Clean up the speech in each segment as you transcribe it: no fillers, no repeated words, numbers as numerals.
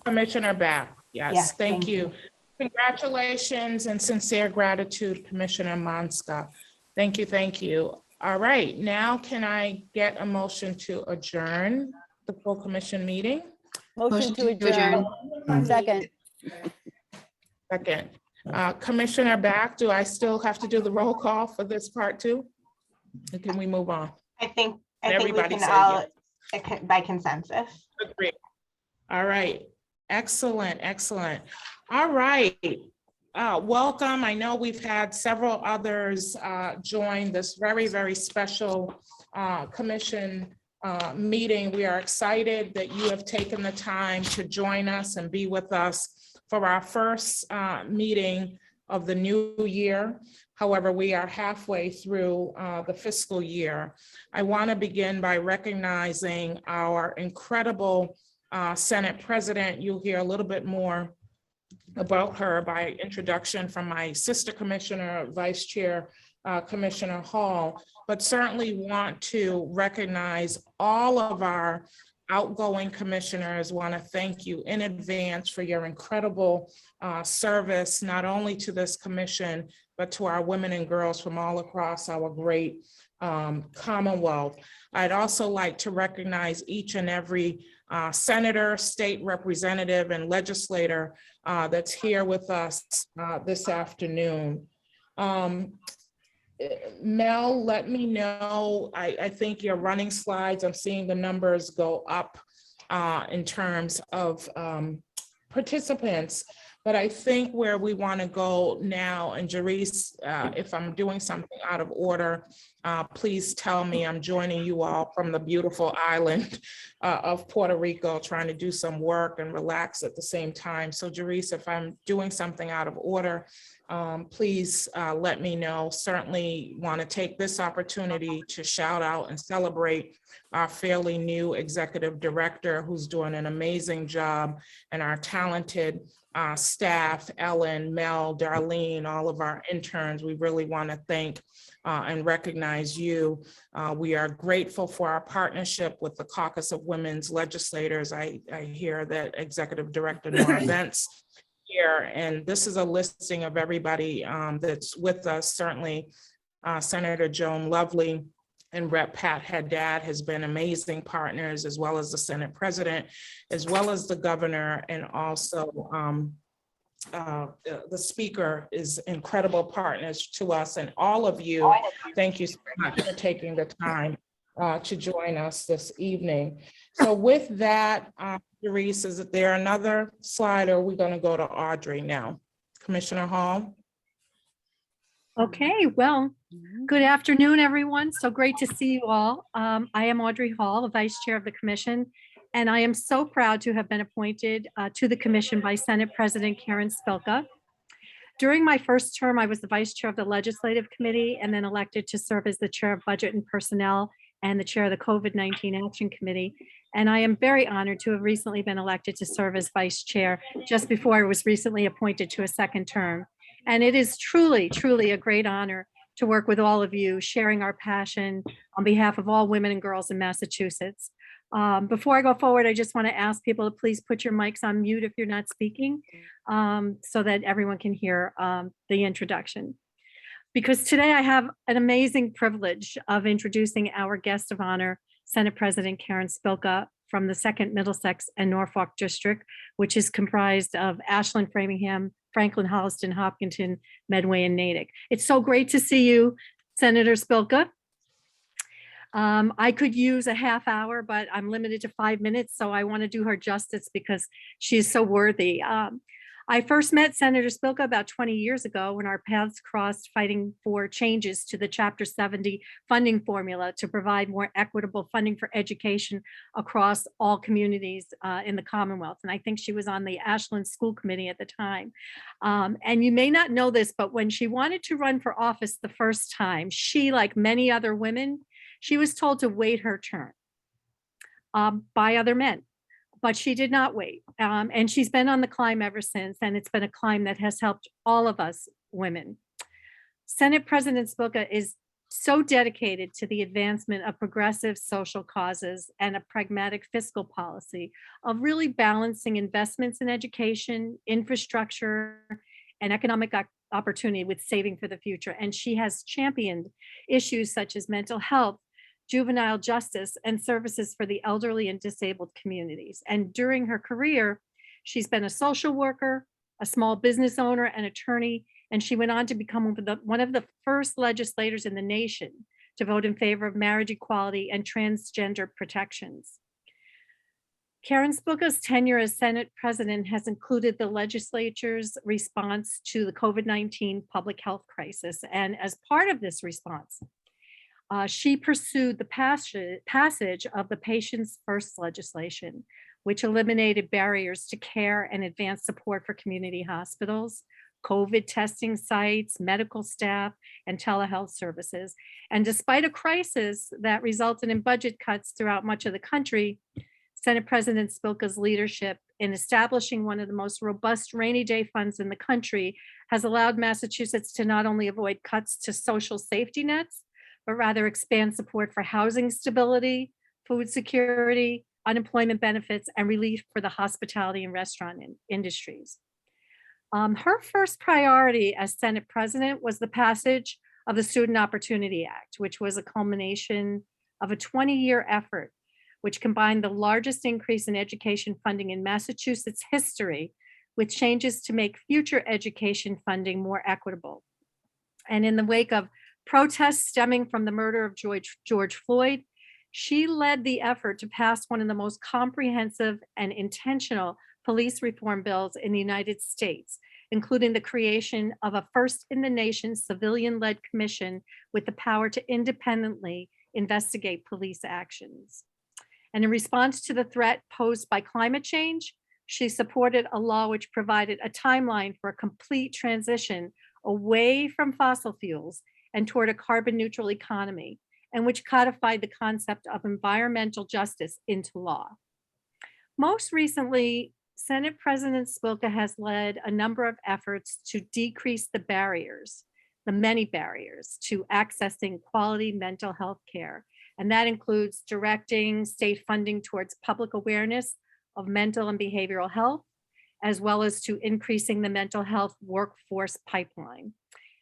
Commissioner back. Yes, Yes, thank thank you. you. Congratulations and sincere gratitude, Commissioner Monska. Thank you, thank you. All right, now can I get a motion to adjourn the full commission meeting? Motion to adjourn. Second. Second. Commissioner back, do I still have to do the roll call for this part too? Or can we move on? I think we Everybody can said all, by consensus. Agree. All right, excellent, excellent. All right, welcome. I know we've had several others join this very, very special commission meeting. We are excited that you have taken the time to join us and be with us for our first meeting of the new year. However, we are halfway through the fiscal year. I want to begin by recognizing our incredible Senate President. You'll hear a little bit more about her by introduction from my sister commissioner, Vice Chair Commissioner Hall, but certainly want to recognize all of our outgoing commissioners. Want to thank you in advance for your incredible service, not only to this commission, but to our women and girls from all across our great Commonwealth. I'd also like to recognize each and every senator, state representative, and legislator that's here with us this afternoon. Mel, let me know. I think you're running slides. I'm seeing the numbers go up in terms of participants. But I think where we want to go now, and Jerice, if I'm doing something out of order, please tell me. I'm joining you all from the beautiful island of Puerto Rico, trying to do some work and relax at the same time. So Jerice, if I'm doing something out of order, please let me know. Certainly want to take this opportunity to shout out and celebrate our fairly new executive director who's doing an amazing job, and our talented staff, Ellen, Mel, Darlene, all of our interns. We really want to thank and recognize you. We are grateful for our partnership with the Caucus of Women's Legislators. I hear that Executive Director Nora Vance here, and this is a listing of everybody that's with us. Certainly Senator Joan Lovely and Rep. Pat Haddad has been amazing partners, as well as the Senate President, as well as the governor, and also the Speaker is incredible partners to us, and all of you. Thank you so much for taking the time to join us this evening. So with that, Jerice, is there another slide, or are we going to go to Audrey now? Commissioner Hall? Okay, well, good afternoon, everyone. So great to see you all. I am Audrey Hall, the Vice Chair of the Commission, and I am so proud to have been appointed to the Commission by Senate President Karen Spilka. During my first term, I was the Vice Chair of the Legislative Committee and then elected to serve as the Chair of Budget and Personnel and the Chair of the COVID-19 Action Committee. And I am very honored to have recently been elected to serve as Vice Chair just before I was recently appointed to a second term. And it is truly, truly a great honor to work with all of you, sharing our passion on behalf of all women and girls in Massachusetts. Before I go forward, I just want to ask people to please put your mics on mute if you're not speaking, so that everyone can hear the introduction. Because today I have an amazing privilege of introducing our guest of honor, Senate President Karen Spilka from the 2nd Middlesex and Norfolk District, which is comprised of Ashland, Framingham, Franklin, Holliston, Hopkinton, Medway, and Natick. It's so great to see you, Senator Spilka. I could use a half hour, but I'm limited to 5 minutes, so I want to do her justice because she's so worthy. I first met Senator Spilka about 20 years ago when our paths crossed fighting for changes to the Chapter 70 funding formula to provide more equitable funding for education across all communities in the Commonwealth. And I think she was on the Ashland School Committee at the time. And you may not know this, but when she wanted to run for office the first time, she, like many other women, she was told to wait her turn by other men. But she did not wait. And she's been on the climb ever since. And it's been a climb that has helped all of us women. Senate President Spilka is so dedicated to the advancement of progressive social causes and a pragmatic fiscal policy of really balancing investments in education, infrastructure, and economic opportunity with saving for the future. And she has championed issues such as mental health, juvenile justice, and services for the elderly and disabled communities. And during her career, she's been a social worker, a small business owner, and attorney, and she went on to become one of the first legislators in the nation to vote in favor of marriage equality and transgender protections. Karen Spilka's tenure as Senate President has included the legislature's response to the COVID-19 public health crisis. And as part of this response, she pursued the passage of the Patients First legislation, which eliminated barriers to care and advanced support for community hospitals, COVID testing sites, medical staff, and telehealth services. And despite a crisis that resulted in budget cuts throughout much of the country, Senate President Spilka's leadership in establishing one of the most robust rainy day funds in the country has allowed Massachusetts to not only avoid cuts to social safety nets, but rather expand support for housing stability, food security, unemployment benefits, and relief for the hospitality and restaurant industries. Her first priority as Senate President was the passage of the Student Opportunity Act, which was a culmination of a 20-year effort, which combined the largest increase in education funding in Massachusetts history with changes to make future education funding more equitable. And in the wake of protests stemming from the murder of George Floyd, she led the effort to pass one of the most comprehensive and intentional police reform bills in the United States, including the creation of a first-in-the-nation civilian-led commission with the power to independently investigate police actions. And in response to the threat posed by climate change, she supported a law which provided a timeline for a complete transition away from fossil fuels and toward a carbon neutral economy, and which codified the concept of environmental justice into law. Most recently, Senate President Spilka has led a number of efforts to decrease the barriers, the many barriers to accessing quality mental health care. And that includes directing state funding towards public awareness of mental and behavioral health, as well as to increasing the mental health workforce pipeline.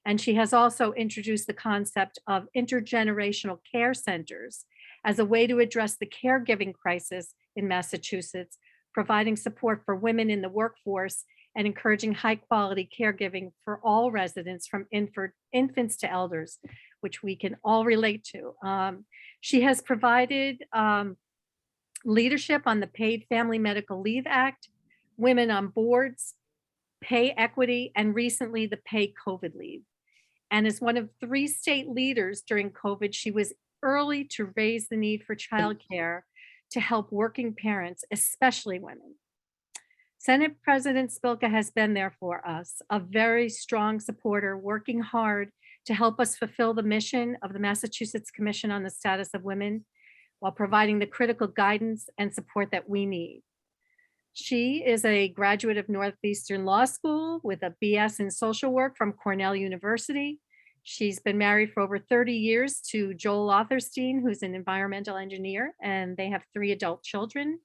And she has also introduced the concept of intergenerational care centers as a way to address the caregiving crisis in Massachusetts, providing support for women in the workforce and encouraging high quality caregiving for all residents from infants to elders, which we can all relate to. She has provided leadership on the Paid Family Medical Leave Act, Women on Boards, Pay Equity, and recently the Pay COVID Leave. And as one of 3 state leaders during COVID, she was early to raise the need for childcare to help working parents, especially women. Senate President Spilka has been there for us, a very strong supporter, working hard to help us fulfill the mission of the Massachusetts Commission on the Status of Women while providing the critical guidance and support that we need. She is a graduate of Northeastern Law School with a BS in social work from Cornell University. She's been married for over 30 years to Joel Otherstein, who's an environmental engineer, and they have 3 adult children.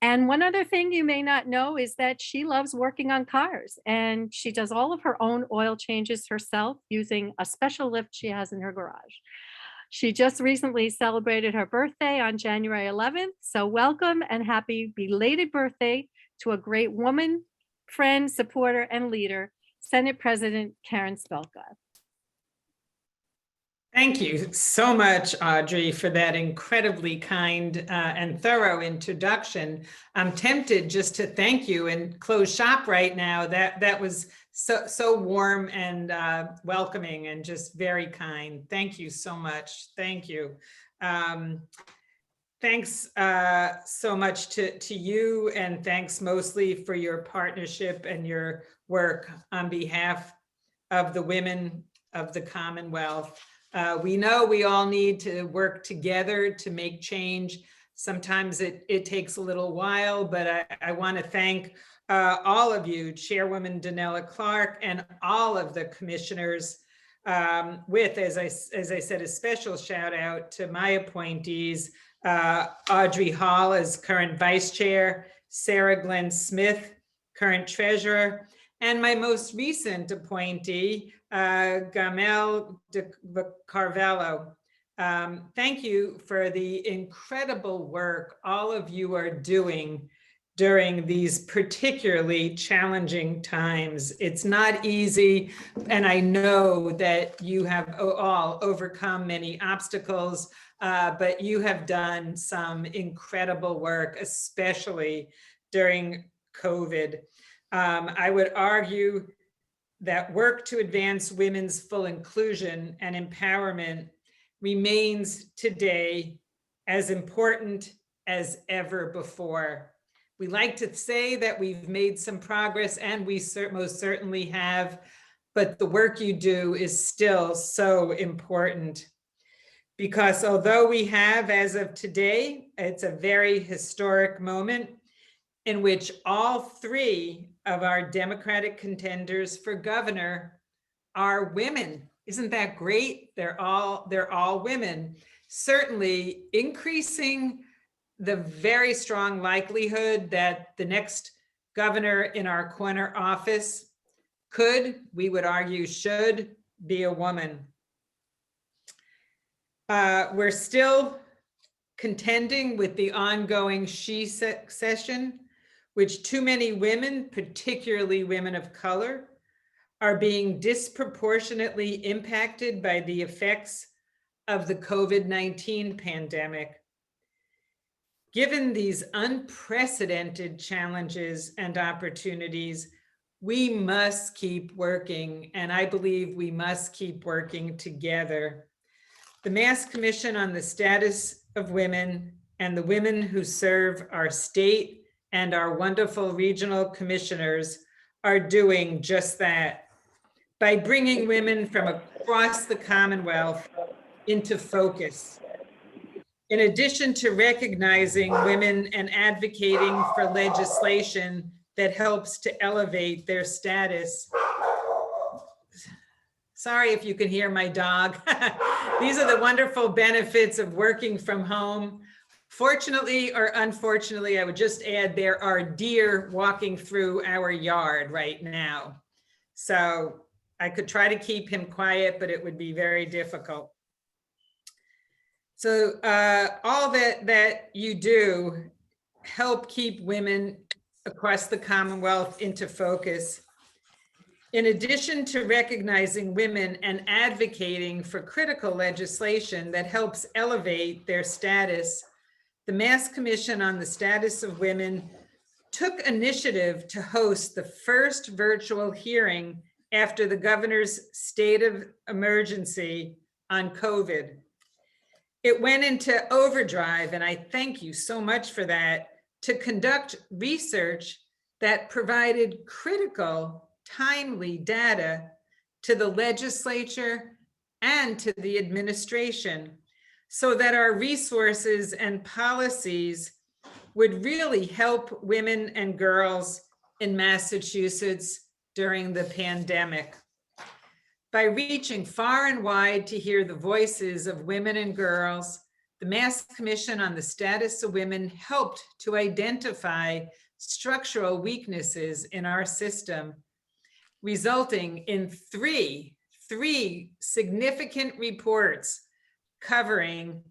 And one other thing you may not know is that she loves working on cars, and she does all of her own oil changes herself using a special lift she has in her garage. She just recently celebrated her birthday on January 11th. So welcome and happy belated birthday to a great woman, friend, supporter, and leader, Senate President Karen Spilka. Thank you so much, Audrey, for that incredibly kind and thorough introduction. I'm tempted just to thank you and close shop right now. That was so warm and welcoming and just very kind. Thank you so much. Thank you. Thanks so much to you, and thanks mostly for your partnership and your work on behalf of the women of the Commonwealth. We know we all need to work together to make change. Sometimes it takes a little while, but I want to thank all of you, Chairwoman Danella Clark, and all of the commissioners with, as I said, a special shout out to my appointees, Audrey Hall as current vice chair, Sara Glenn Smith, current treasurer, and my most recent appointee, Gamel de Carvalho. Thank you for the incredible work all of you are doing during these particularly challenging times. It's not easy, and I know that you have all overcome many obstacles, but you have done some incredible work, especially during COVID. I would argue that work to advance women's full inclusion and empowerment remains today as important as ever before. We like to say that we've made some progress, and we most certainly have, but the work you do is still so important. Because although we have, as of today, it's a very historic moment in which all three of our Democratic contenders for governor are women. Isn't that great? They're all women, certainly increasing the very strong likelihood that the next governor in our corner office could, we would argue, should be a woman. We're still contending with the ongoing she session, which too many women, particularly women of color, are being disproportionately impacted by the effects of the COVID-19 pandemic. Given these unprecedented challenges and opportunities, we must keep working, and I believe we must keep working together. The Mass Commission on the Status of Women and the women who serve our state and our wonderful regional commissioners are doing just that by bringing women from across the Commonwealth into focus. In addition to recognizing women and advocating for legislation that helps to elevate their status. Sorry if you can hear my dog. These are the wonderful benefits of working from home. Fortunately or unfortunately, I would just add there are deer walking through our yard right now. So I could try to keep him quiet, but it would be very difficult. So all that you do help keep women across the Commonwealth into focus. In addition to recognizing women and advocating for critical legislation that helps elevate their status, the Mass Commission on the Status of Women took initiative to host the first virtual hearing after the governor's state of emergency on COVID. It went into overdrive, and I thank you so much for that, to conduct research that provided critical, timely data to the legislature and to the administration so that our resources and policies would really help women and girls in Massachusetts during the pandemic. By reaching far and wide to hear the voices of women and girls, the Mass Commission on the Status of Women helped to identify structural weaknesses in our system, resulting in three significant reports covering,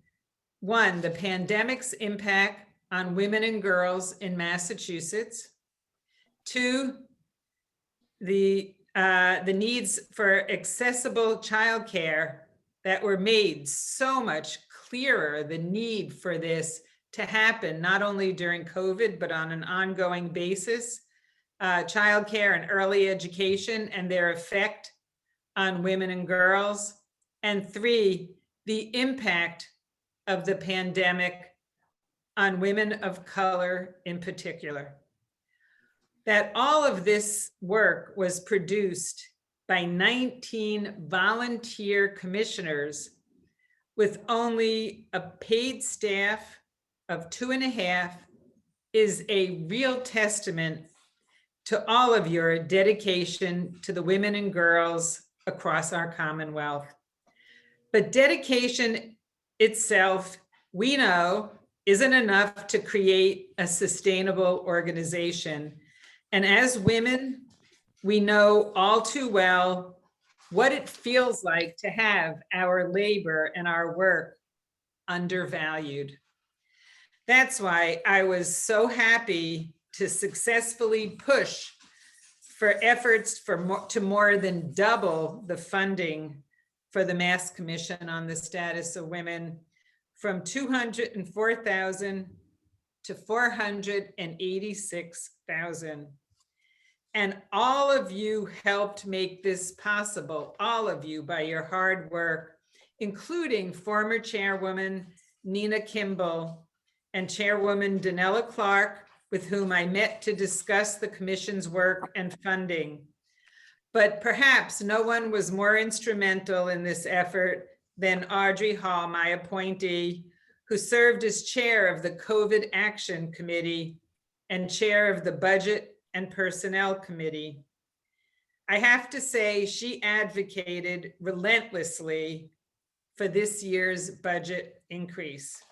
one, the pandemic's impact on women and girls in Massachusetts, two, the needs for accessible childcare that were made so much clearer, the need for this to happen, not only during COVID, but on an ongoing basis, childcare and early education and their effect on women and girls. And three, the impact of the pandemic on women of color in particular. That all of this work was produced by 19 volunteer commissioners with only a paid staff of 2.5 is a real testament to all of your dedication to the women and girls across our Commonwealth. But dedication itself, we know, isn't enough to create a sustainable organization. And as women, we know all too well what it feels like to have our labor and our work undervalued. That's why I was so happy to successfully push for efforts to more than double the funding for the Mass Commission on the Status of Women from $204,000 to $486,000. And all of you helped make this possible, all of you, by your hard work, including former Chairwoman Nina Kimball and Chairwoman Danella Clark, with whom I met to discuss the Commission's work and funding. But perhaps no one was more instrumental in this effort than Audrey Hall, my appointee, who served as chair of the COVID Action Committee and chair of the Budget and Personnel Committee. I have to say, she advocated relentlessly for this year's budget increase.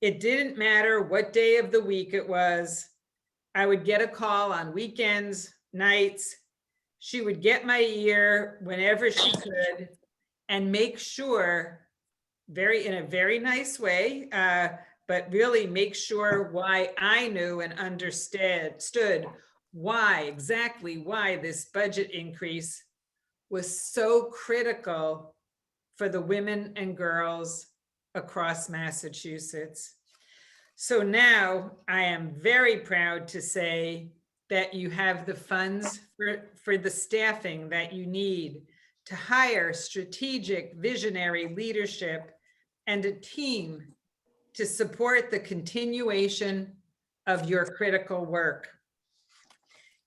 It didn't matter what day of the week it was. I would get a call on weekends, nights. She would get my ear whenever she could and make sure, in a very nice way, but really make sure why I knew and understood exactly why this budget increase was so critical for the women and girls across Massachusetts. So now I am very proud to say that you have the funds for the staffing that you need to hire strategic, visionary leadership and a team to support the continuation of your critical work.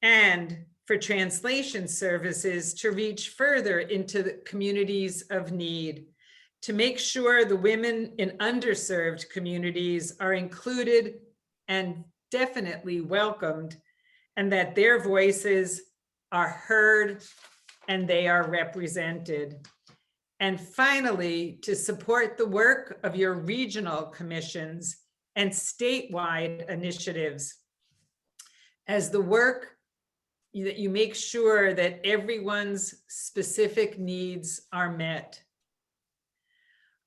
And for translation services to reach further into the communities of need, to make sure the women in underserved communities are included and definitely welcomed, and that their voices are heard and they are represented. And finally, to support the work of your regional commissions and statewide initiatives, as the work that you make sure that everyone's specific needs are met.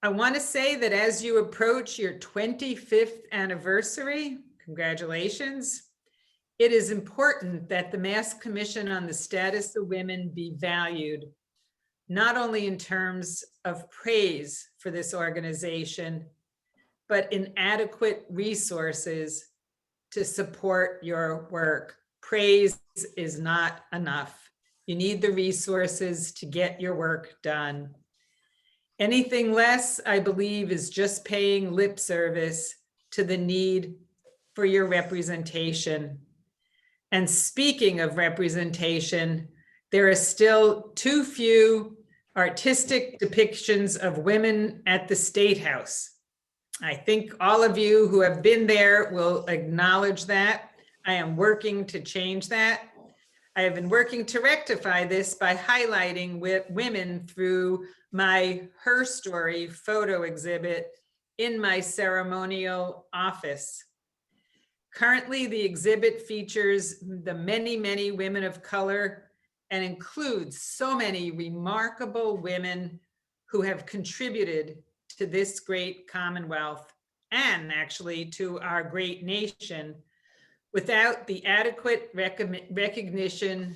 I want to say that as you approach your 25th anniversary, congratulations, it is important that the Mass Commission on the Status of Women be valued, not only in terms of praise for this organization, but in adequate resources to support your work. Praise is not enough. You need the resources to get your work done. Anything less, I believe, is just paying lip service to the need for your representation. And speaking of representation, there are still too few artistic depictions of women at the State House. I think all of you who have been there will acknowledge that. I am working to change that. I have been working to rectify this by highlighting women through my Her Story photo exhibit in my ceremonial office. Currently, the exhibit features the many, many women of color and includes so many remarkable women who have contributed to this great Commonwealth and actually to our great nation without the adequate recognition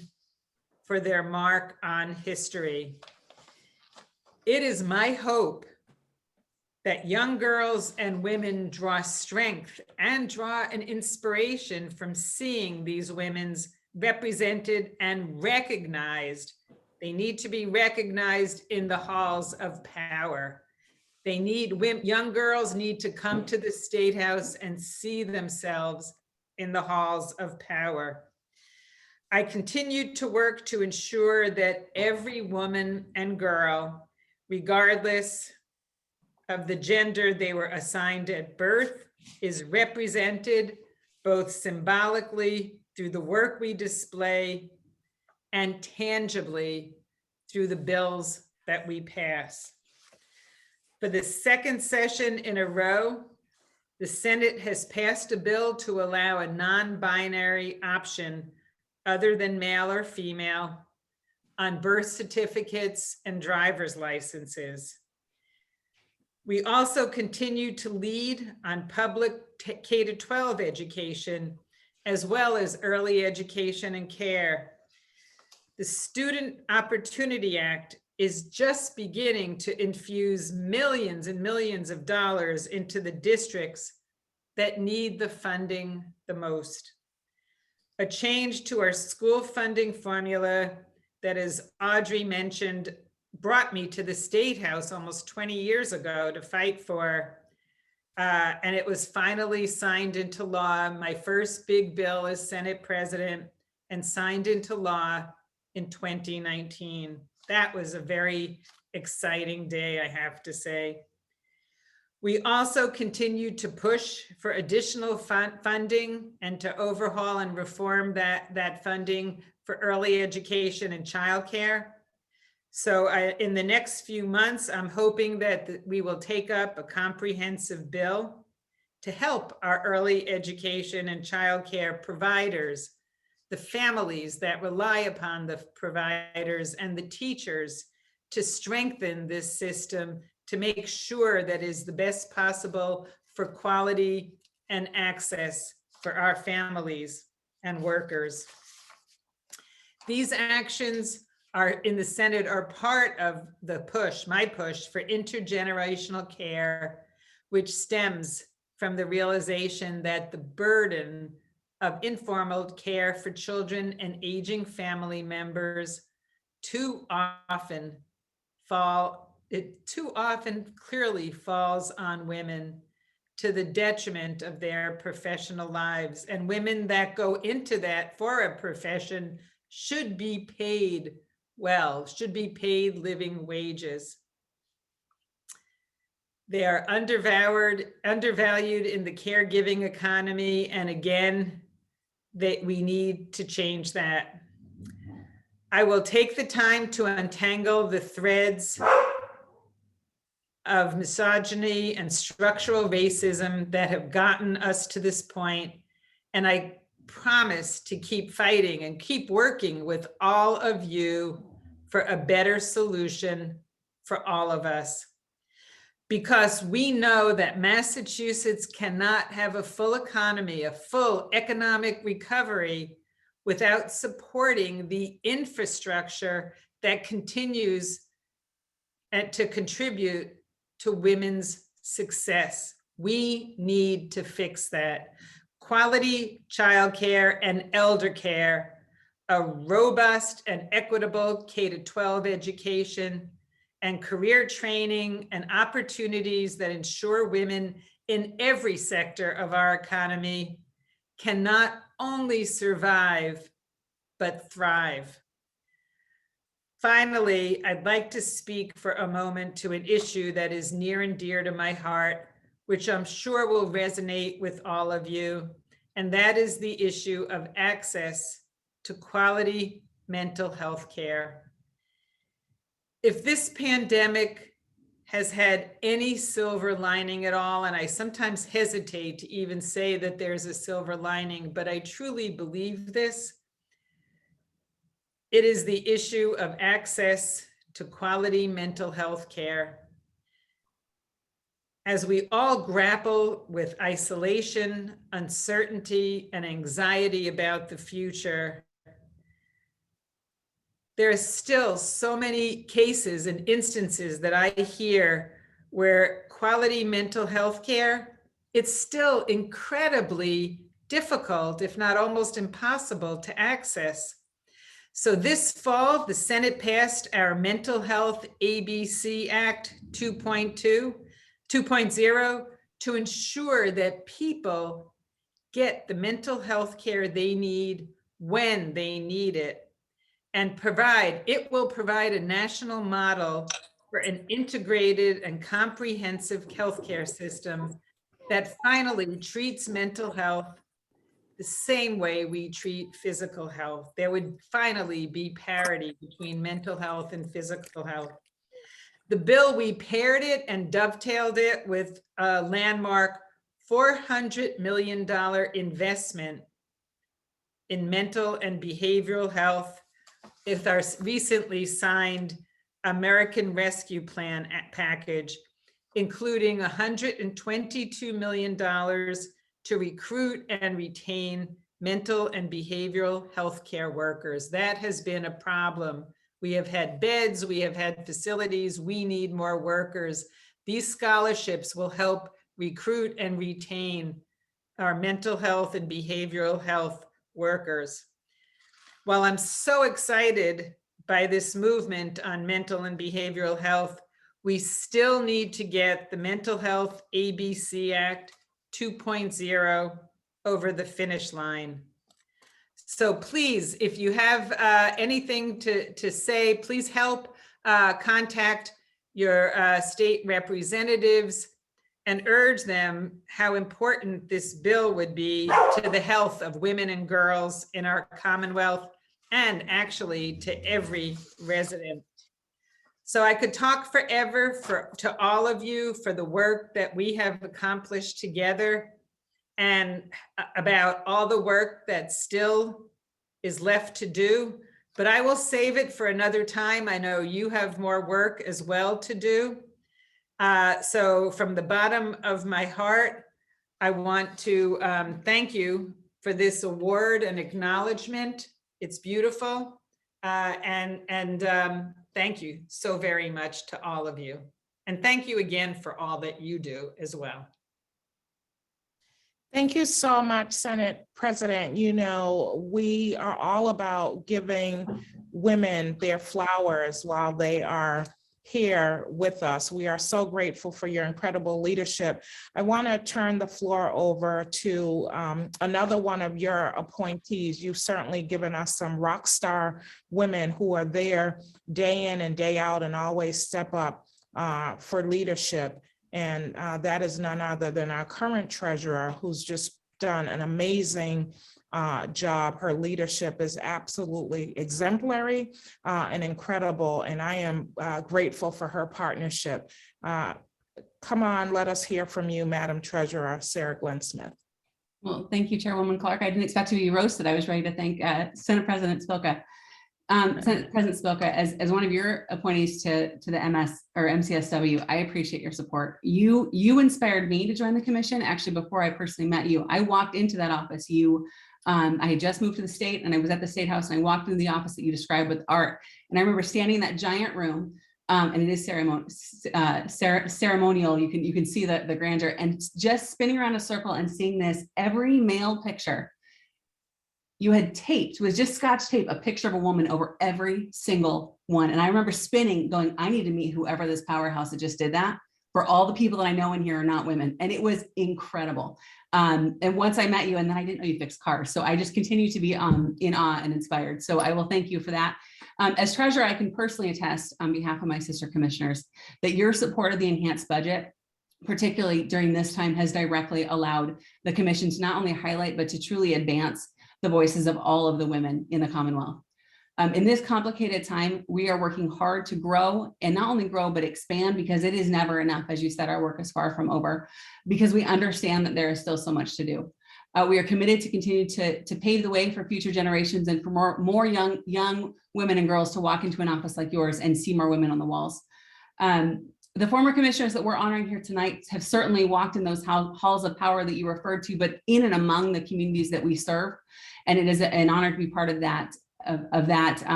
for their mark on history. It is my hope that young girls and women draw strength and draw an inspiration from seeing these women's represented and recognized. They need to be recognized in the halls of power. Young girls need to come to the State House and see themselves in the halls of power. I continue to work to ensure that every woman and girl, regardless of the gender they were assigned at birth, is represented both symbolically through the work we display and tangibly through the bills that we pass. For the second session in a row, the Senate has passed a bill to allow a non-binary option other than male or female on birth certificates and driver's licenses. We also continue to lead on public K-12 education, as well as early education and care. The Student Opportunity Act is just beginning to infuse millions and millions of dollars into the districts that need the funding the most. A change to our school funding formula that, as Audrey mentioned, brought me to the State House almost 20 years ago to fight for, and it was finally signed into law. My first big bill as Senate President, and signed into law in 2019. That was a very exciting day, I have to say. We also continue to push for additional funding and to overhaul and reform that funding for early education and childcare. So in the next few months, I'm hoping that we will take up a comprehensive bill to help our early education and childcare providers, the families that rely upon the providers, and the teachers to strengthen this system to make sure that is the best possible for quality and access for our families and workers. These actions are in the Senate are part of the push, my push for intergenerational care, which stems from the realization that the burden of informal care for children and aging family members too often clearly falls on women to the detriment of their professional lives. And women that go into that for a profession should be paid well, should be paid living wages. They are undervalued in the caregiving economy. And again, we need to change that. I will take the time to untangle the threads of misogyny and structural racism that have gotten us to this point. And I promise to keep fighting and keep working with all of you for a better solution for all of us. Because we know that Massachusetts cannot have a full economy, a full economic recovery without supporting the infrastructure that continues to contribute to women's success. We need to fix that. Quality childcare and elder care, a robust and equitable K-12 education, and career training and opportunities that ensure women in every sector of our economy can not only survive, but thrive. Finally, I'd like to speak for a moment to an issue that is near and dear to my heart, which I'm sure will resonate with all of you, and that is the issue of access to quality mental health care. If this pandemic has had any silver lining at all, and I sometimes hesitate to even say that there's a silver lining, but I truly believe this, it is the issue of access to quality mental health care. As we all grapple with isolation, uncertainty, and anxiety about the future, there are still so many cases and instances that I hear where quality mental health care, it's still incredibly difficult, if not almost impossible, to access. So this fall, the Senate passed our Mental Health ABC Act 2.0 to ensure that people get the mental health care they need when they need it, and it will provide a national model for an integrated and comprehensive healthcare system that finally treats mental health the same way we treat physical health. There would finally be parity between mental health and physical health. The bill, we paired it and dovetailed it with a landmark $400 million investment in mental and behavioral health with our recently signed American Rescue Plan package, including $122 million to recruit and retain mental and behavioral health care workers. That has been a problem. We have had beds, we have had facilities, we need more workers. These scholarships will help recruit and retain our mental health and behavioral health workers. While I'm so excited by this movement on mental and behavioral health, we still need to get the Mental Health ABC Act 2.0 over the finish line. So please, if you have anything to say, please help contact your state representatives and urge them how important this bill would be to the health of women and girls in our Commonwealth, and actually to every resident. So I could talk forever to all of you for the work that we have accomplished together and about all the work that still is left to do, but I will save it for another time. I know you have more work as well to do. So from the bottom of my heart, I want to thank you for this award and acknowledgement. It's beautiful. Thank you so very much to all of you. And thank you again for all that you do as well. Thank you so much, Senate President. You know, we are all about giving women their flowers while they are here with us. We are so grateful for your incredible leadership. I want to turn the floor over to another one of your appointees. You've certainly given us some rock star women who are there day in and day out and always step up for leadership. And that is none other than our current treasurer, who's just done an amazing job. Her leadership is absolutely exemplary and incredible, and I am grateful for her partnership. Come on, let us hear from you, Madam Treasurer Sara Glenn Smith. Well, thank you, Chairwoman Clark. I didn't expect to be roasted. I was ready to thank Senate President Spilka. Senate President Spilka, as one of your appointees to the MCSW, I appreciate your support. You inspired me to join the commission. Actually, before I personally met you, I walked into that office. I had just moved to the state and I was at the State House and I walked into the office that you described with art. And I remember standing in that giant room, and it is ceremonial. You can see the grandeur, and just spinning around a circle and seeing this, every male picture you had taped was just Scotch tape, a picture of a woman over every single one. And I remember spinning, going, I need to meet whoever this powerhouse that just did that, for all the people that I know in here are not women. And it was incredible. And once I met you, and then I didn't know you fixed cars. So I just continue to be in awe and inspired. So I will thank you for that. As treasurer, I can personally attest on behalf of my sister commissioners that your support of the enhanced budget, particularly during this time, has directly allowed the commission to not only highlight, but to truly advance the voices of all of the women in the Commonwealth. In this complicated time, we are working hard to grow, and not only grow, but expand, because it is never enough. As you said, our work is far from over, because we understand that there is still so much to do. We are committed to continue to pave the way for future generations and for more young women and girls to walk into an office like yours and see more women on the walls. The former commissioners that we're honoring here tonight have certainly walked in those halls of power that you referred to, but in and among the communities that we serve. And it is an honor to be part of that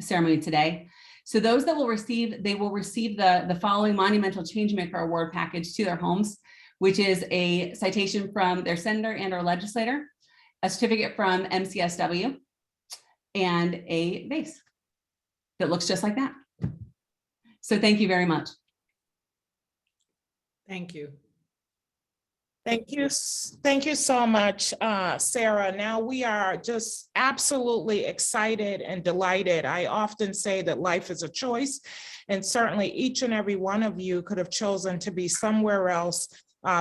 ceremony today. So those that will receive, they will receive the following Monumental Changemaker Award package to their homes, which is a citation from their senator and or legislator, a certificate from MCSW, and a vase that looks just like that. So thank you very much. Thank you. Thank you so much, Sara. Now we are just absolutely excited and delighted. I often say that life is a choice, and certainly each and every one of you could have chosen to be somewhere else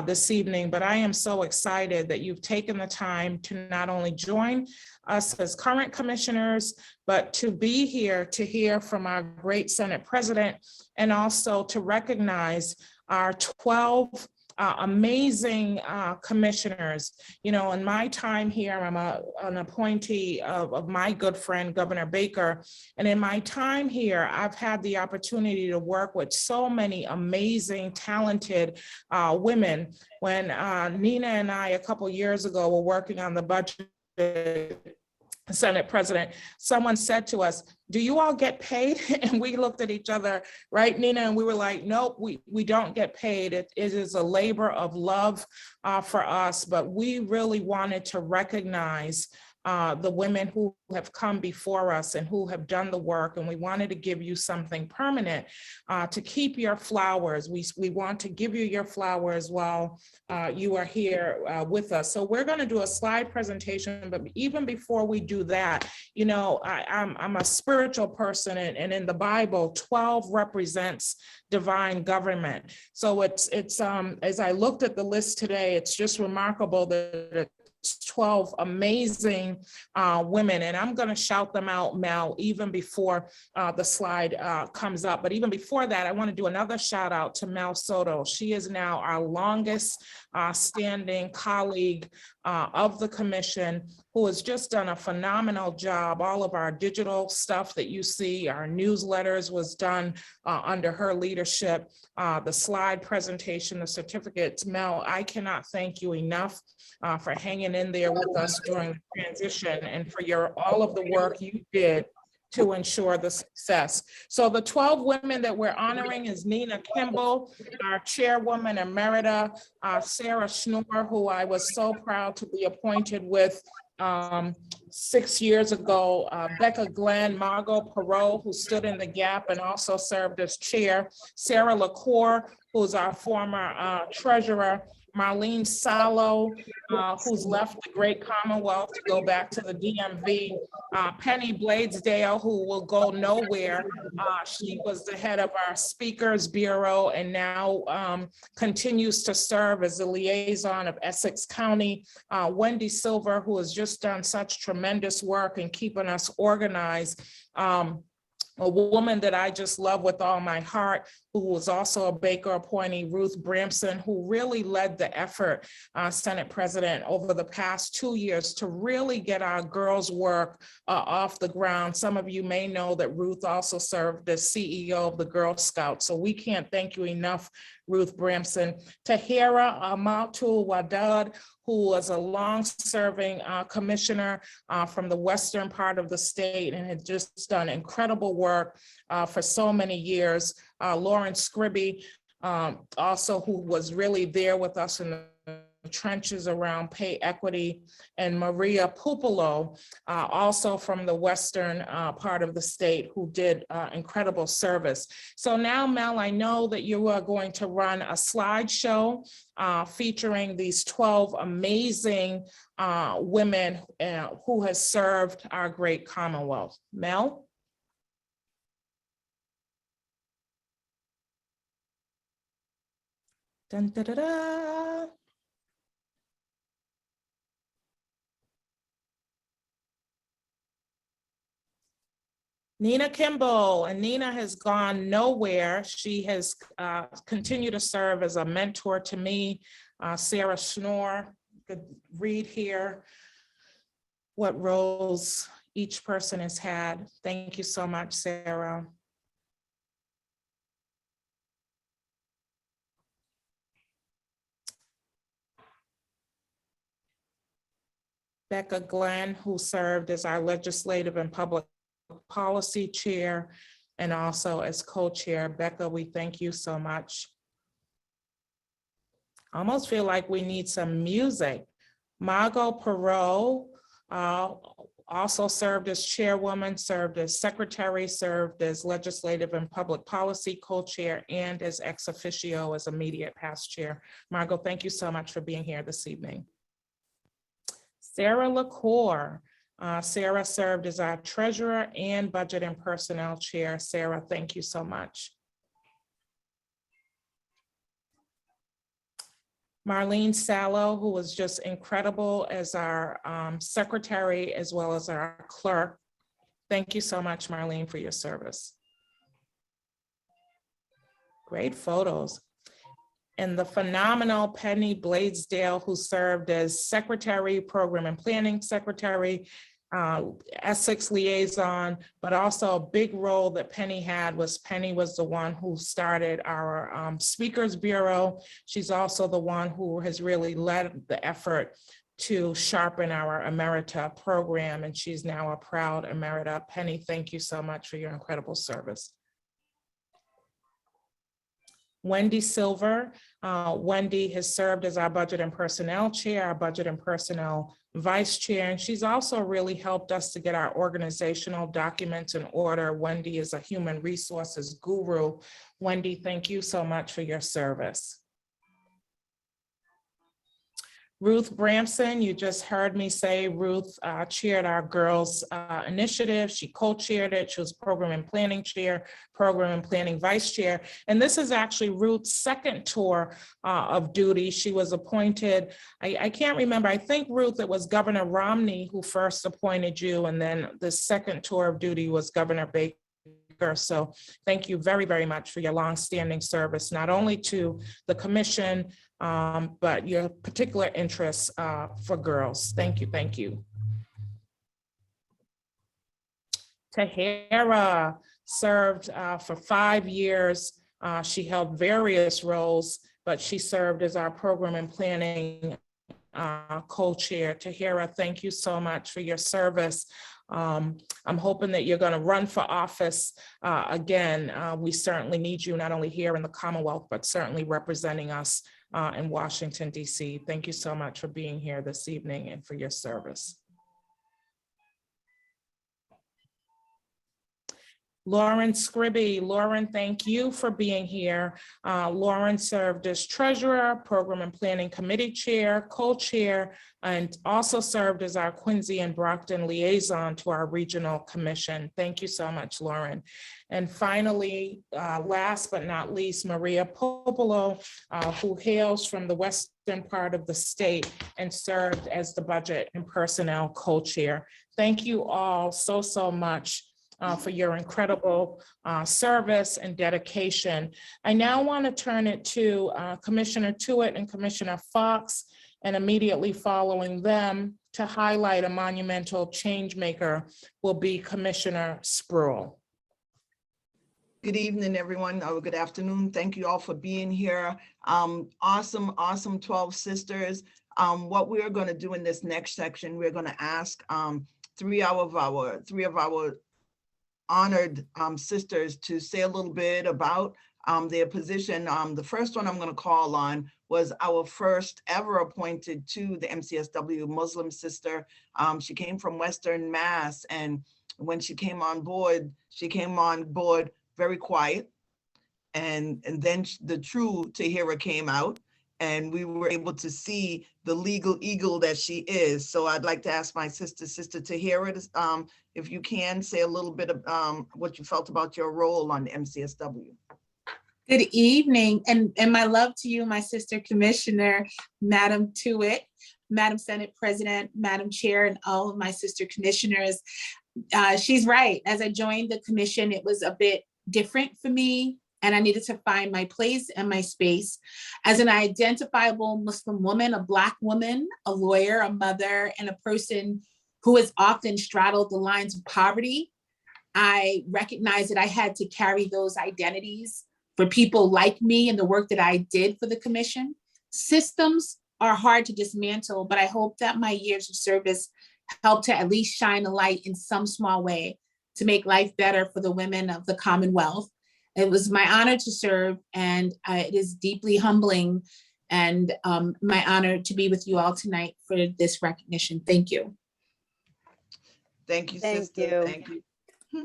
this evening, but I am so excited that you've taken the time to not only join us as current commissioners, but to be here to hear from our great Senate President, and also to recognize our 12 amazing commissioners. You know, in my time here, I'm an appointee of my good friend, Governor Baker. And in my time here, I've had the opportunity to work with so many amazing, talented women. When Nina and I, a couple years ago, were working on the budget, Senate President, someone said to us, do you all get paid? And we looked at each other, right, Nina? And we were like, nope, we don't get paid. It is a labor of love for us, but we really wanted to recognize the women who have come before us and who have done the work. And we wanted to give you something permanent to keep your flowers. We want to give you your flowers while you are here with us. So we're going to do a slide presentation, but even before we do that, you know, I'm a spiritual person, and in the Bible, 12 represents divine government. So it's as I looked at the list today, it's just remarkable that 12 amazing women, and I'm going to shout them out, Mel, even before the slide comes up. But even before that, I want to do another shout out to Mel Soto. She is now our longest standing colleague of the commission, who has just done a phenomenal job. All of our digital stuff that you see, our newsletters, was done under her leadership. The slide presentation, the certificates. Mel, I cannot thank you enough for hanging in there with us during the transition, and for all of the work you did to ensure the success. So the 12 women that we're honoring is Nina Kimball, our chairwoman emerita, Sara Schnorr, who I was so proud to be appointed with 6 years ago, Becca Glenn, Margot Parrot, who stood in the gap and also served as chair, Sara Cour, who's our former treasurer, Marlene Sallo, who's left the great Commonwealth to go back to the DMV, Penny Blaisdell, who will go nowhere. She was the head of our Speakers Bureau and now continues to serve as the liaison of Essex County. Wendy Silver, who has just done such tremendous work in keeping us organized. A woman that I just love with all my heart, who was also a Baker appointee, Ruth Branson, who really led the effort, Senate President, over the past 2 years to really get our girls' work off the ground. Some of you may know that Ruth also served as CEO of the Girl Scouts, so we can't thank you enough, Ruth Branson. Tahira Amatul Wadad, who was a long-serving commissioner from the western part of the state and had just done incredible work for so many years. Lauren Scribby, also, who was really there with us in the trenches around pay equity, and Maria Pupolo, also from the western part of the state, who did incredible service. So now, Mel, I know that you are going to run a slideshow featuring these 12 amazing women who has served our great Commonwealth. Mel? Dun, da, da, da. Nina Kimball, and Nina has gone nowhere. She has continued to serve as a mentor to me. Sara Schnorr, you could read here what roles each person has had. Thank you so much, Sara. Becca Glenn, who served as our legislative and public policy chair and also as co-chair. Becca, we thank you so much. I almost feel like we need some music. Margot Parrot also served as chairwoman, served as secretary, served as legislative and public policy co-chair, and as ex officio as immediate past chair. Margot, thank you so much for being here this evening. Sara Cour. Sara served as our treasurer and budget and personnel chair. Sara, thank you so much. Marlene Sallo, who was just incredible as our secretary as well as our clerk. Thank you so much, Marlene, for your service. Great photos. And the phenomenal Penny Blaisdell, who served as secretary, program and planning secretary, Essex liaison, but also a big role that Penny had was Penny was the one who started our Speakers Bureau. She's also the one who has really led the effort to sharpen our Emerita program, and she's now a proud Emerita. Penny, thank you so much for your incredible service. Wendy Silver. Wendy has served as our Budget and Personnel Chair, our Budget and Personnel Vice Chair, and she's also really helped us to get our organizational documents in order. Wendy is a human resources guru. Wendy, thank you so much for your service. Ruth Branson, you just heard me say Ruth chaired our girls initiative. She co-chaired it. She was program and planning chair, program and planning vice chair. And this is actually Ruth's second tour of duty. She was appointed, I can't remember, I think Ruth, it was Governor Romney who first appointed you, and then the second tour of duty was Governor Baker. So thank you very, very much for your longstanding service, not only to the commission, but your particular interests for girls. Thank you, thank you. Tahira served for 5 years. She held various roles, but she served as our program and planning co-chair. Tahira, thank you so much for your service. I'm hoping that you're going to run for office again. We certainly need you not only here in the Commonwealth, but certainly representing us in Washington, D.C. Thank you so much for being here this evening and for your service. Lauren Scribby. Lauren, thank you for being here. Lauren served as treasurer, program and planning committee chair, co-chair, and also served as our Quincy and Brockton liaison to our regional commission. Thank you so much, Lauren. And finally, last but not least, Maria Popolo, who hails from the western part of the state and served as the budget and personnel co-chair. Thank you all so much for your incredible service and dedication. I now want to turn it to Commissioner Tuitt and Commissioner Fox, and immediately following them to highlight a monumental change maker will be Commissioner Spruill. Good evening, everyone. Good afternoon. Thank you all for being here. Awesome 12 sisters. What we're going to do in this next section, we're going to ask three of our honored sisters to say a little bit about their position. The first one I'm going to call on was our first ever appointed to the MCSW Muslim sister. She came from Western Mass, and when she came on board very quiet, and then the true Tahira came out, and we were able to see the legal eagle that she is. So I'd like to ask my sister Tahira, if you can say a little bit of what you felt about your role on the MCSW. Good evening, and my love to you, my sister commissioner, Madam Tuitt, Madam Senate President, Madam Chair, and all of my sister commissioners. She's right. As I joined the commission, it was a bit different for me, and I needed to find my place and my space. As an identifiable Muslim woman, a Black woman, a lawyer, a mother, and a person who has often straddled the lines of poverty, I recognized that I had to carry those identities for people like me and the work that I did for the commission. Systems are hard to dismantle, but I hope that my years of service helped to at least shine a light in some small way to make life better for the women of the Commonwealth. It was my honor to serve, and it is deeply humbling and my honor to be with you all tonight for this recognition. Thank you. Thank you, Thank sister. you. Thank you.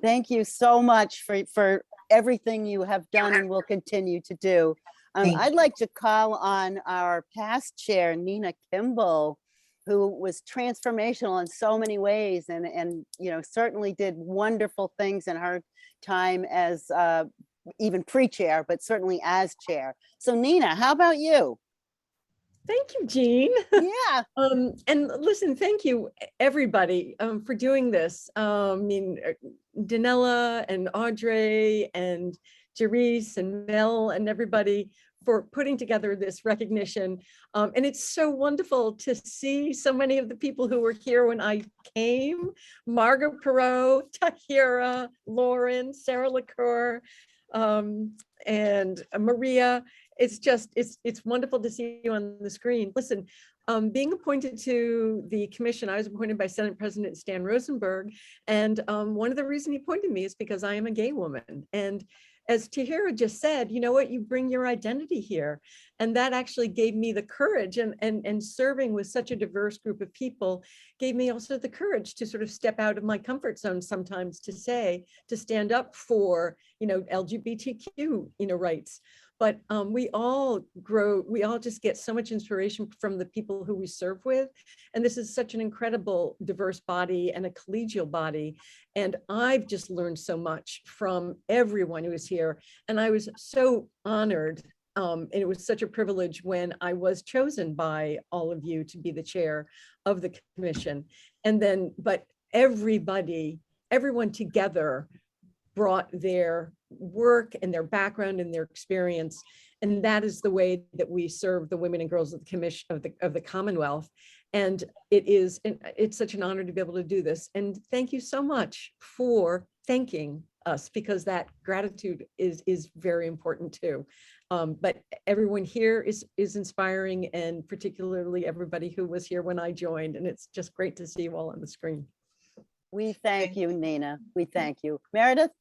Thank you so much for everything you have done and will continue to do. Thank I'd like to call on our past chair, Nina Kimball, who was transformational in so many ways, and certainly did wonderful things in her time as even pre-chair, but certainly as chair. So Nina, how about you? Thank you, Jean. Yeah. And listen, thank you, everybody, for doing this. I mean, Danella and Audrey and Jerice and Mel and everybody for putting together this recognition. And it's so wonderful to see so many of the people who were here when I came. Margot, Parrot, Tahira, Lauren, Sara Cour, and Maria. It's just, it's wonderful to see you on the screen. Listen, being appointed to the commission, I was appointed by Senate President Stan Rosenberg. And one of the reasons he appointed me is because I am a gay woman. And as Tahira just said, you know what, you bring your identity here. And that actually gave me the courage, and serving with such a diverse group of people gave me also the courage to sort of step out of my comfort zone sometimes to stand up for, LGBTQ, rights. But we all grow, we all just get so much inspiration from the people who we serve with. And this is such an incredible diverse body and a collegial body. And I've just learned so much from everyone who is here. And I was so honored. And it was such a privilege when I was chosen by all of you to be the chair of the commission. And then, but everyone together brought their work and their background and their experience. And that is the way that we serve the women and girls of the commission of the Commonwealth. And it's such an honor to be able to do this. And thank you so much for thanking us, because that gratitude is very important too. But everyone here is inspiring, and particularly everybody who was here when I joined. And it's just great to see you all on the screen. We thank you, Nina. We thank you. Meredith?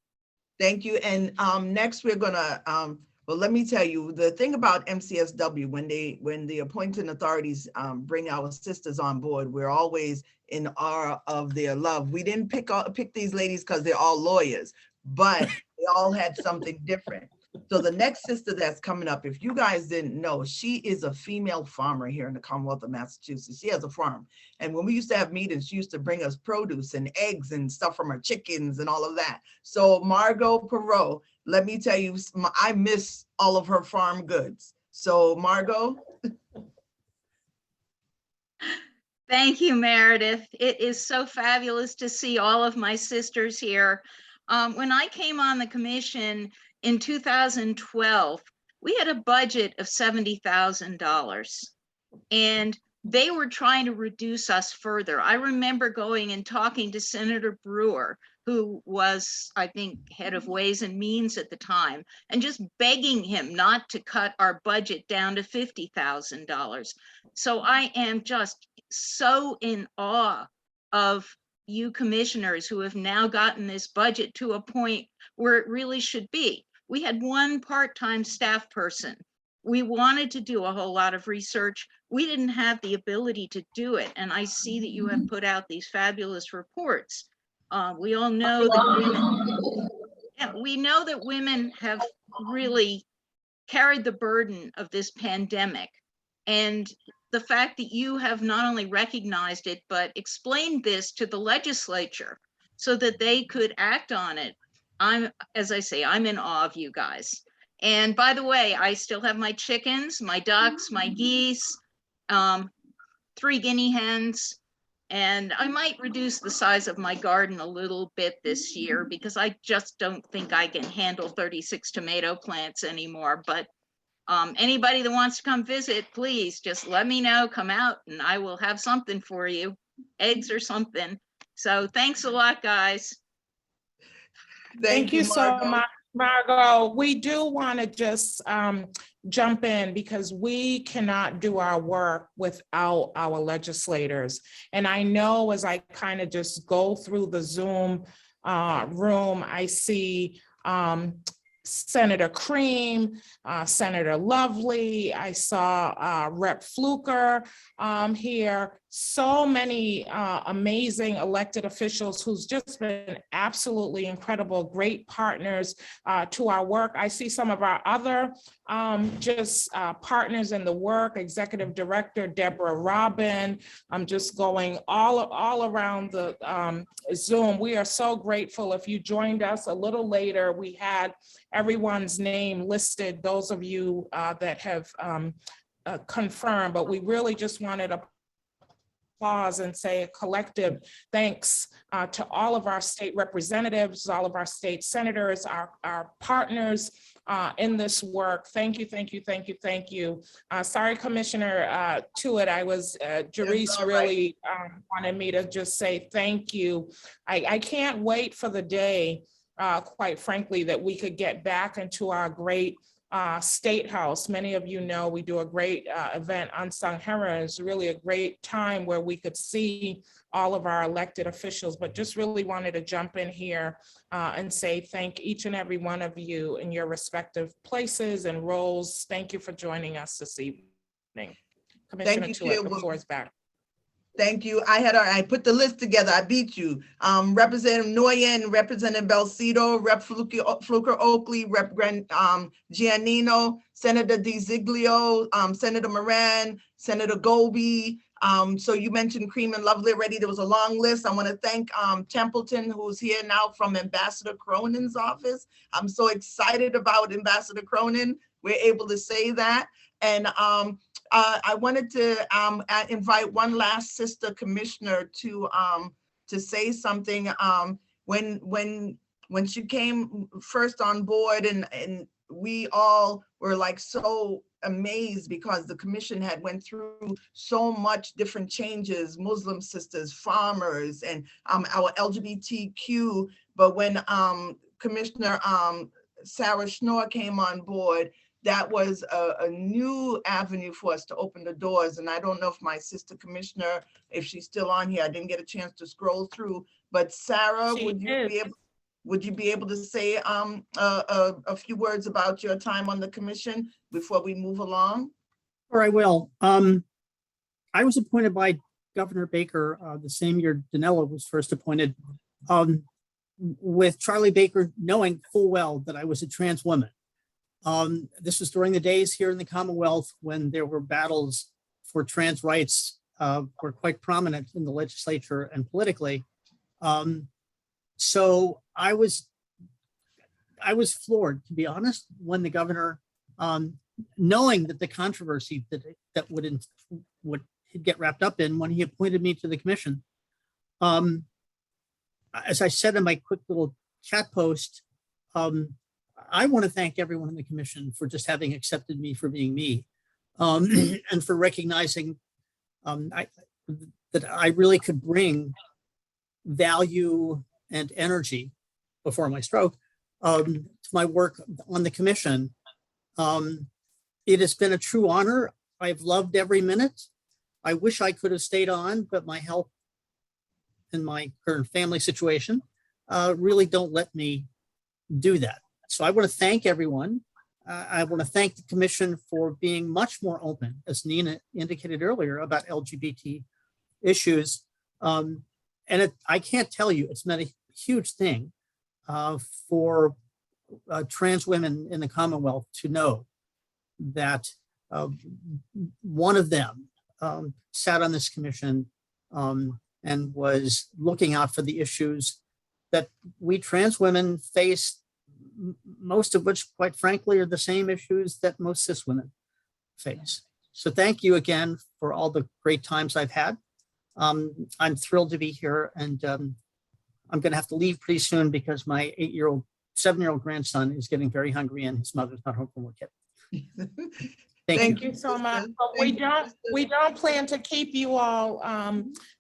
Thank you. And next we're gonna, well, let me tell you, the thing about MCSW, when the appointing authorities bring our sisters on board, we're always in awe of their love. We didn't pick these ladies because they're all lawyers, but they all had something different. So the next sister that's coming up, if you guys didn't know, she is a female farmer here in the Commonwealth of Massachusetts. She has a farm. And when we used to have meetings, she used to bring us produce and eggs and stuff from her chickens and all of that. So Margot Parrot, let me tell you, I miss all of her farm goods. So Margot. Thank you, Meredith. It is so fabulous to see all of my sisters here. When I came on the commission in 2012, we had a budget of $70,000, and they were trying to reduce us further. I remember going and talking to Senator Brewer, who was, I think, head of Ways and Means at the time, and just begging him not to cut our budget down to $50,000. So I am just so in awe of you commissioners who have now gotten this budget to a point where it really should be. We had one part-time staff person. We wanted to do a whole lot of research. We didn't have the ability to do it. And I see that you have put out these fabulous reports. We all know that we know that women have really carried the burden of this pandemic. And the fact that you have not only recognized it, but explained this to the legislature so that they could act on it. As I say, I'm in awe of you guys. And by the way, I still have my chickens, my ducks, my geese, 3 guinea hens, and I might reduce the size of my garden a little bit this year because I just don't think I can handle 36 tomato plants anymore. But anybody that wants to come visit, please just let me know, come out, and I will have something for you, eggs or something. So thanks a lot, guys. Thank you so much, Margot. We do want to just jump in because we cannot do our work without our legislators. And I know as I kind of just go through the Zoom room, I see Senator Cream, Senator Lovely, I saw Rep. Fluker here, so many amazing elected officials who's just been absolutely incredible, great partners to our work. I see some of our other partners in the work, Executive Director Deborah Robin. I'm just going all around the Zoom. We are so grateful. If you joined us a little later, we had everyone's name listed, those of you that have confirm, but we really just wanted to pause and say a collective thanks to all of our state representatives, all of our state senators, our partners in this work. Thank you, thank you, thank you, thank you. Sorry, Commissioner Tuitt, Jerice really wanted me to just say thank you. I can't wait for the day, quite frankly, that we could get back into our great State House. Many of you know we do a great event, Unsung Heroes, really a great time where we could see all of our elected officials, but just really wanted to jump in here and say thank each and every one of you in your respective places and roles. Thank you for joining us this evening. Commissioner Tuitt, the floor is back. Thank you. I put the list together. I beat you. Representative Nguyen, Representative Mel Soto, Rep. Fluker Oakley, Rep. Giannino, Senator DiZiglio, Senator Moran, Senator Goby. So you mentioned Cream and Lovely already. There was a long list. I want to thank Templeton, who's here now from Ambassador Cronin's office. I'm so excited about Ambassador Cronin. We're able to say that. And I wanted to invite one last sister commissioner to say something. When she came first on board, and we all were like so amazed because the commission had went through so much different changes, Muslim sisters, farmers, and our LGBTQ. But when Commissioner Sara Schnorr came on board, that was a new avenue for us to open the doors. And I don't know if my sister commissioner, if she's still on here, I didn't get a chance to scroll through, but Sara, would you be able to say a few words about your time on the commission before we move along? Sure, I will. I was appointed by Governor Baker the same year Dinella was first appointed, with Charlie Baker knowing full well that I was a trans woman. This was during the days here in the Commonwealth when there were battles for trans rights were quite prominent in the legislature and politically. So I was floored, to be honest, when the governor, knowing that the controversy that would get wrapped up in when he appointed me to the commission. As I said in my quick little chat post, I want to thank everyone in the commission for just having accepted me for being me, and for recognizing that I really could bring value and energy before my stroke to my work on the commission. It has been a true honor. I've loved every minute. I wish I could have stayed on, but my health and my current family situation really don't let me do that. So I want to thank everyone. I want to thank the commission for being much more open, as Nina indicated earlier, about LGBT issues. I can't tell you, it's meant a huge thing for trans women in the Commonwealth to know that one of them sat on this commission and was looking out for the issues that we trans women face, most of which, quite frankly, are the same issues that most cis women face. So thank you again for all the great times I've had. I'm thrilled to be here, and I'm going to have to leave pretty soon because my 7-year-old grandson is getting very hungry and his mother's not home from work yet. Thank you so much. We don't plan to keep you all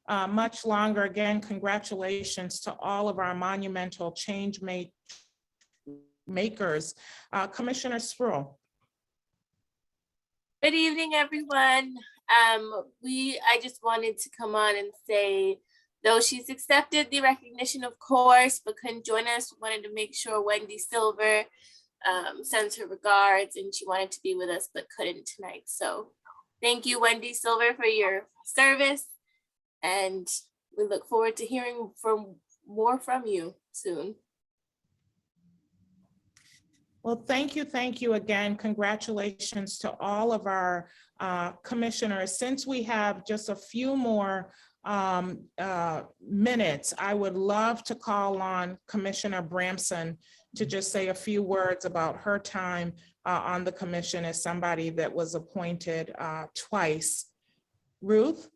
much longer. Again, congratulations to all of our monumental change makers. Commissioner Spruill. Good evening, everyone. I just wanted to come on and say, though she's accepted the recognition, of course, but couldn't join us, we wanted to make sure Wendy Silver sends her regards, and she wanted to be with us but couldn't tonight. So thank you, Wendy Silver, for your service, and we look forward to hearing more from you soon. Well, thank you again. Congratulations to all of our commissioners. Since we have just a few more minutes, I would love to call on Commissioner Branson to just say a few words about her time on the commission as somebody that was appointed twice. Ruth?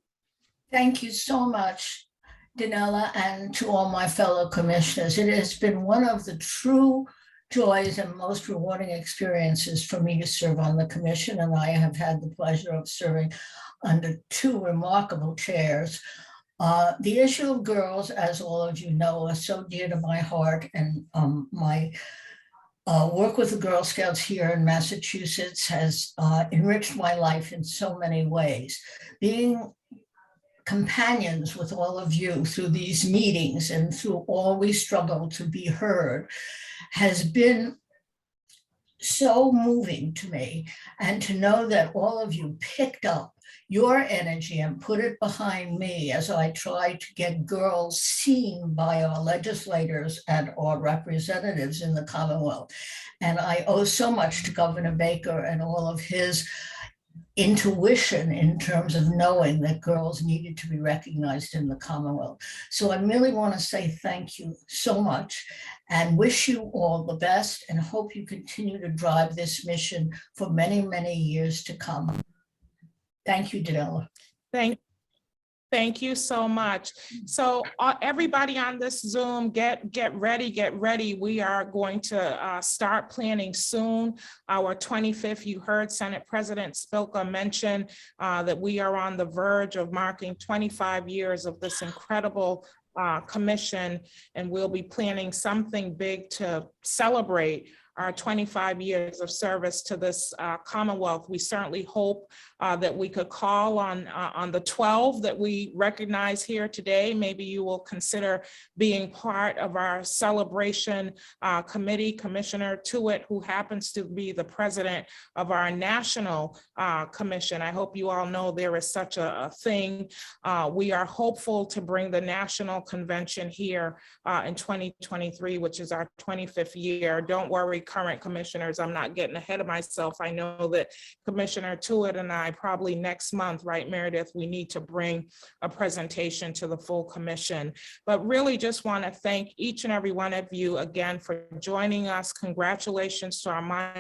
Thank you so much, Danella, and to all my fellow commissioners. It has been one of the true joys and most rewarding experiences for me to serve on the commission, and I have had the pleasure of serving under two remarkable chairs. The issue of girls, as all of you know, are so dear to my heart, and my work with the Girl Scouts here in Massachusetts has enriched my life in so many ways. Being companions with all of you through these meetings and through all we struggle to be heard has been so moving to me. And to know that all of you picked up your energy and put it behind me as I try to get girls seen by our legislators and our representatives in the Commonwealth. And I owe so much to Governor Baker and all of his intuition in terms of knowing that girls needed to be recognized in the Commonwealth. So I really want to say thank you so much and wish you all the best and hope you continue to drive this mission for many, many years to come. Thank you, Danella. Thank you so much. So everybody on this Zoom, get ready. We are going to start planning soon. Our 25th, you heard Senate President Spilka mention that we are on the verge of marking 25 years of this incredible commission, and we'll be planning something big to celebrate our 25 years of service to this Commonwealth. We certainly hope that we could call on the 12 that we recognize here today. Maybe you will consider being part of our celebration committee. Commissioner Tuitt, who happens to be the president of our national commission. I hope you all know there is such a thing. We are hopeful to bring the national convention here in 2023, which is our 25th year. Don't worry, current commissioners, I'm not getting ahead of myself. I know that Commissioner Tuitt and I probably next month, right, Meredith, we need to bring a presentation to the full commission. But really just want to thank each and every one of you again for joining us. Congratulations to our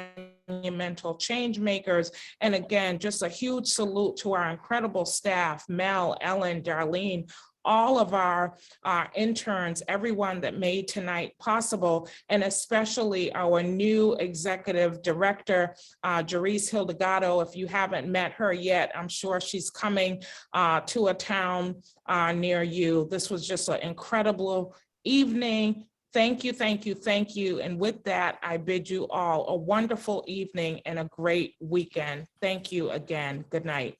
Monumental Changemakers. And again, just a huge salute to our incredible staff, Mel, Ellen, Darlene, all of our interns, everyone that made tonight possible, and especially our new executive director, Jerice Hildegato. If you haven't met her yet, I'm sure she's coming to a town near you. This was just an incredible evening. Thank you, thank you, thank you. And with that, I bid you all a wonderful evening and a great weekend. Thank you again. Good night.